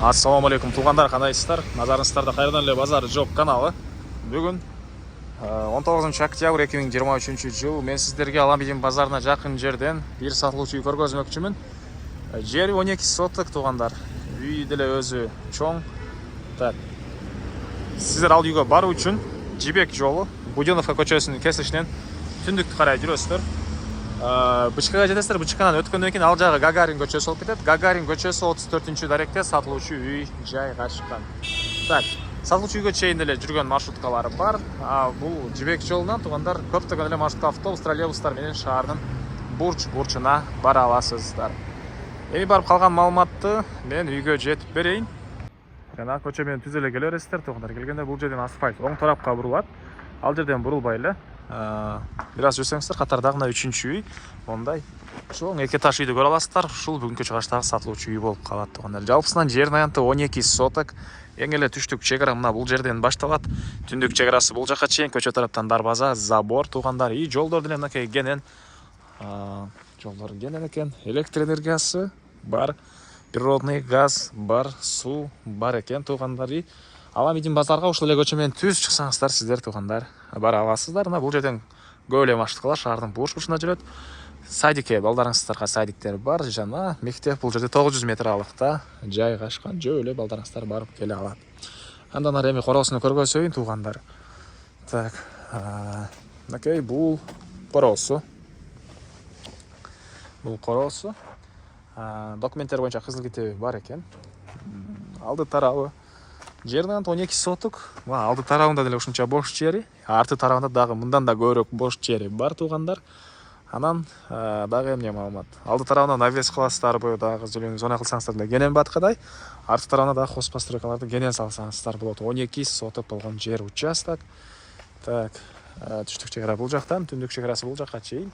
Ассаламу алейкум туугандар, кандайсыздар? Назарыңыздарда кайрадан эле базары жок каналы. Бүгүн 19 октябрь 2023 жыл мен сиздерге Аламедин базарына жакын жерден бир сатылуучу үй көргөзмөкчүмүн. Жери 12 соток туугандар. Үй деле өзү чоң. Так. Сиздер ал үйгө баруу үчүн Жибек жолу, Буденовка көчөсүнүн кесишинен түндүктү карай жүрөсүздөр. Бычкага жетесиздер. Бычкадан өткөндөн кийин ал жагы Гагарин көчөсү болуп кетет. Гагарин көчөсү 34-даректе сатылуучу үй жайгашкан. Так, сатылуучу үйгө чейин эле жүргөн маршруткалары бар. Бул Жибек жолунан туугандар көптөгөн эле маршрутка автобус, троллейбустар менен шаардын бурчуна бара аласыздар. Эми барып калган маалыматты мен үйгө жетип берейин. Жана көчө менен түз эле келе бересиздер туугандар. Келгенде бул жерден асфальт оң тарапка бурулат. Ал жерден бурулбай эле бир аз жүрсөңүздөр катардагы мына 3-үчү үй мондай чоң эки этаж үйдү көрө аласыздар. Ушул бүгүнкү чыгыштагы сатылуучу үй болуп калат туугандар. Жалпысынан жердин аянты 12 соток. Эң эле түштүк чек ара мына бул жерден башталат. Түндүк чек арасы бул жакка чейин, көчө тараптан дарбаза, забор туугандар. И жолдор деле мынакей кенен. Жолдор кенен экен. Электр энергиясы бар, природный газ бар, суу бар экен туугандар. Аламедин базарга ушул эле көчө менен түз чыксаңыздар сиздер туугандар бара аласыздар. Мына бул жерден көп эле маршруткалар шаардын бурчуна жүрөт. Садикке балдарыңыздарга садиктер бар жана мектеп бул жерде 900 метр алыкта жайгашкан. Жөө эле балдарыңыздар барып келе алат. Андан ары эми короосуну көргөзөйүн туугандар. Так, мынакей бул короосу. Бул короосу. Документтер боюнча кызыл китеби бар экен. Алды тарабы жерден 12 соток. Алды тарабында деле ушунча бош жери, арты тарабында дагы мындан да көбүрөөк бош жери бар туугандар. Анан дагы эмне маалымат. Алды тарабында навес кыласыздар, бою дагы зелени зона кылсаңыздар деле кенен баткадай. Арты тарабында дагы хозпостройкаларды кенен салсаңыздар болот. 12 соток болгон жер участок. Так, түштүк чек ара бул жактан, түндүк чек арасы бул жакка чейин.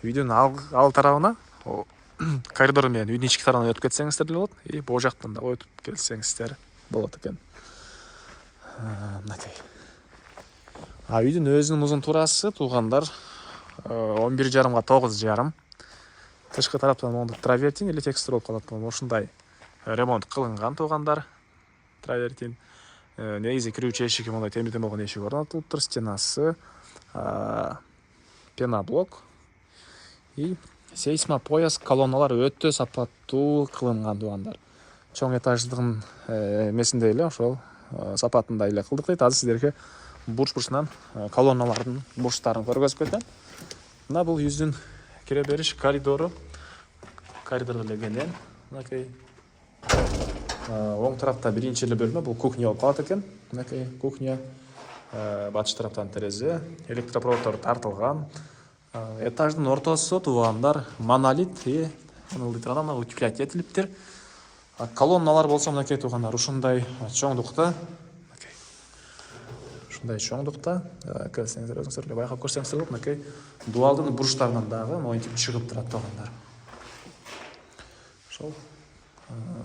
Үйдүн ал тарабына коридор менен үйдүн ички тарабына өтүп кетсеңиздер деле болот. Бул жактан да өтүп келсеңиздер болот экен. Мынакей. Үйдүн өзүнүн узун турасы туугандар 11,5 9,5. Тышкы тараптан мондук травертин или текстур болуп калат. Ушундай ремонт кылынган туугандар. Травертин негизи кирүүчү эшиги мондай темирден болгон эшик орнотулуптур. Стенасы пеноблок и сейсмопояс колонналар өтө сапаттуу кылынган туугандар. Чоң этаждын эмесинде эле ошол сапатында эле кылдык дейт. Азыр сиздерге бурчунан колонналардын бурчтарын көргөзүп кетем. Мына бул үйдүн кире бериш коридору. Коридор эле кенен. Мынакей оң тарапта биринчи эле бөлмө бул кухня болуп калат экен. Мынакей кухня. Батыш тараптан терезе, электропроводдор тартылган. Этаждын ортосу туугандар монолит анан утеплять этилиптир. Колонналар болсо мынакей туугандар ушундай чоңдукта. Ушундай чоңдукта. Көрсөңүздөр өзүңүздөр эле байкап көрсөңүздөр болот. Мынакей дуалдын бурчтарынан дагы моинтип чыгып турат туугандар. Ошол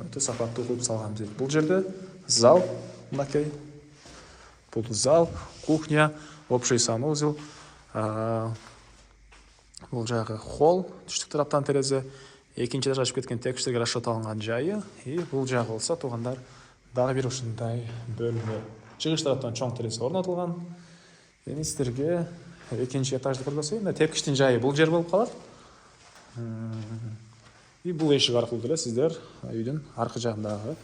өтө сапаттуу кылып салган. Бул жерде зал, мынакей. Бул зал, кухня, общий санузел. Бул жагы холл, түштүк тараптан терезе. Экинчи этажга чыгып кеткен текштерге расчет алынган жайы. Бул жагы болсо туугандар дагы бир ушундай бөлмө. Чыгыш тараптан чоң терезе орнотулган. Эми сиздерге экинчи этажды көргөзөйүн. Тепкичтин жайы бул жер болуп калат. Бул эшик аркылуу деле сиздер үйдүн аркы жагындагы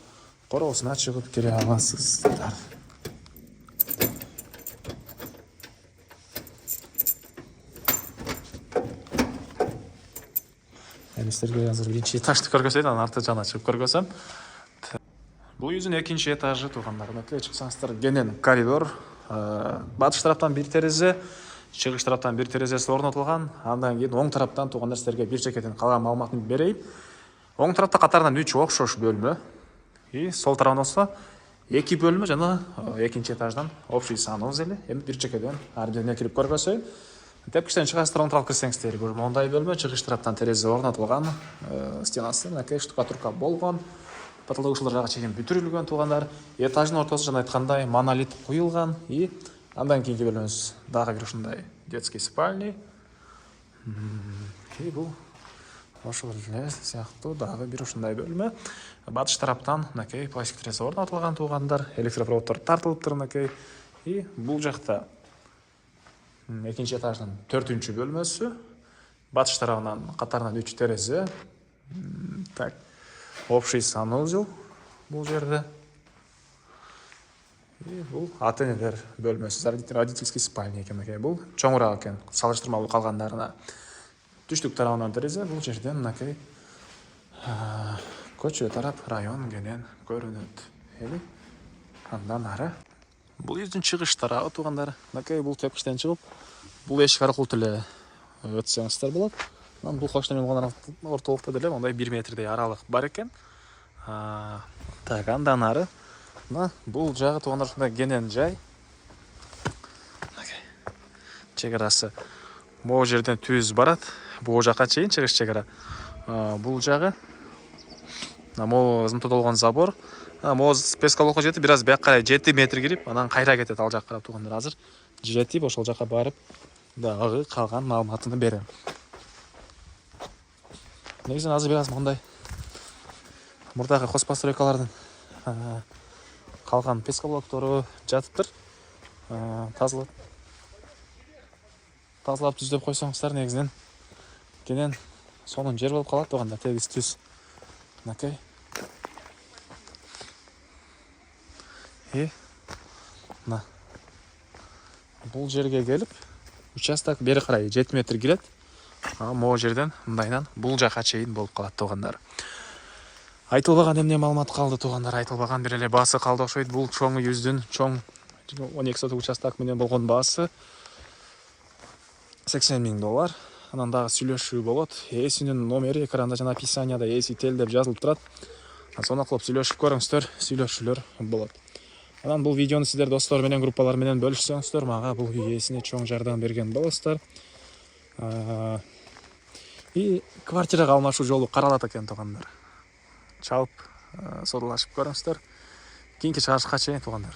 короосуна чыгып келе аласыздар. Сиздерге азыр биринчи этажды көргөзөйүн, анан арты жагына чыгып көргөзөм. Бул үйдүн экинчи этажы туугандар. Мынакей чыксаңыздар кенен коридор. Батыш тараптан бир терезе, чыгыш тараптан бир терезеси орнотулган. Андан кийин оң тараптан туугандар сиздерге бир чекеден калган маалыматын берейин. Оң тарапта катарынан 3 окшош бөлмө. Сол тарабынан болсо 2 бөлмө жана экинчи этаждан общий санузел. Эми бир чекеден ар бирине кирип көргөзөйүн. Тепкичтен чыгасыздар, оң тарапка кирсеңиздер мондай бөлмө, чыгыш тараптан терезе орнотулган. Стенасы мынакей штукатурка болгон. Потолок ушул жагы чейин бүтүрүлгөн туугандар. Этаждын ортосу жана айткандай монолит куюлган. Андан кийинки бөлмөбүз дагы бир ушундай детский спальня. Бул ошол эле сыяктуу дагы бир ушундай бөлмө. Батыш тараптан мынакей пластик тиресе орнотулган туугандар, электропроводдор тартылыптыр мынакей. И бул жакта экинчи этаждын 4-чү бөлмөсү. Батыш тарабынан катарынан 3 терезе. Так. Общий санузел бул жерде. И бул ата-энелер бөлмөсү, родительский спальня экен мынакей. Бул чоңураак экен, салыштырмалуу калгандарына. Түштүк тарабынан терезе, бул жерден мынакей көчө тарап район кенен көрүнөт. Эли андан ары бул үйдүн чыгыш тарабы туугандар. Мынакей бул тепкичтен чыгып, бул эшик аркылуу эле өтсөңүздөр болот. Анан бул коштон болгон ортолукта деле мондай 1 метрдей аралык бар экен. Так, андан ары мына бул жагы туугандар ушундай кенен жай. Мынакей чек арасы могу жерден түз барат. Бул жака чейин чыгыш чек ара. Бул жагы могу ызмта толгон забор. Могу спецколокко жетип, бир аз бияк карай 7 метр кирип, анан кайра кетет ал жакка туугандар. Азыр жетип, ошол жака барып дагы калган маалыматыны берем. Негизинен азыр бир аз мондай мурдагы хоз постройкалардын калган пескоблоктору жатыптыр. Тазалап түздөп койсоңуздар негизинен кенен сонун жер болуп калат туугандар, тегиз түз. Мынакей. Мына бул жерге келип, участок бери карай 7 метр кирет. Могу жерден мындайынан бул жака чейин болуп калат туугандар. Айтылбаган эмне маалымат калды туугандар, айтылбаган бир эле баасы калды окшойт. Бул чоң үйүздүн чоң 12 соток участок менен болгон баасы $80,000. Анан дагы сүйлөшүү болот. Эсинин номери экранда жана описанияда эси тел деп жазылып турат. Сону кылып сүйлөшүп көрүңүздөр, сүйлөшүүлөр болот. Анан бул видеону сиздер достор менен, группалар менен бөлүшсөңүздөр, мага бул үй ээсине чоң жардам берген болосуздар. И квартирага алмашуу жолу каралат экен туугандар. Чалып, содалашып көрүңүздөр. Кийинки чыгарышка чейин туугандар.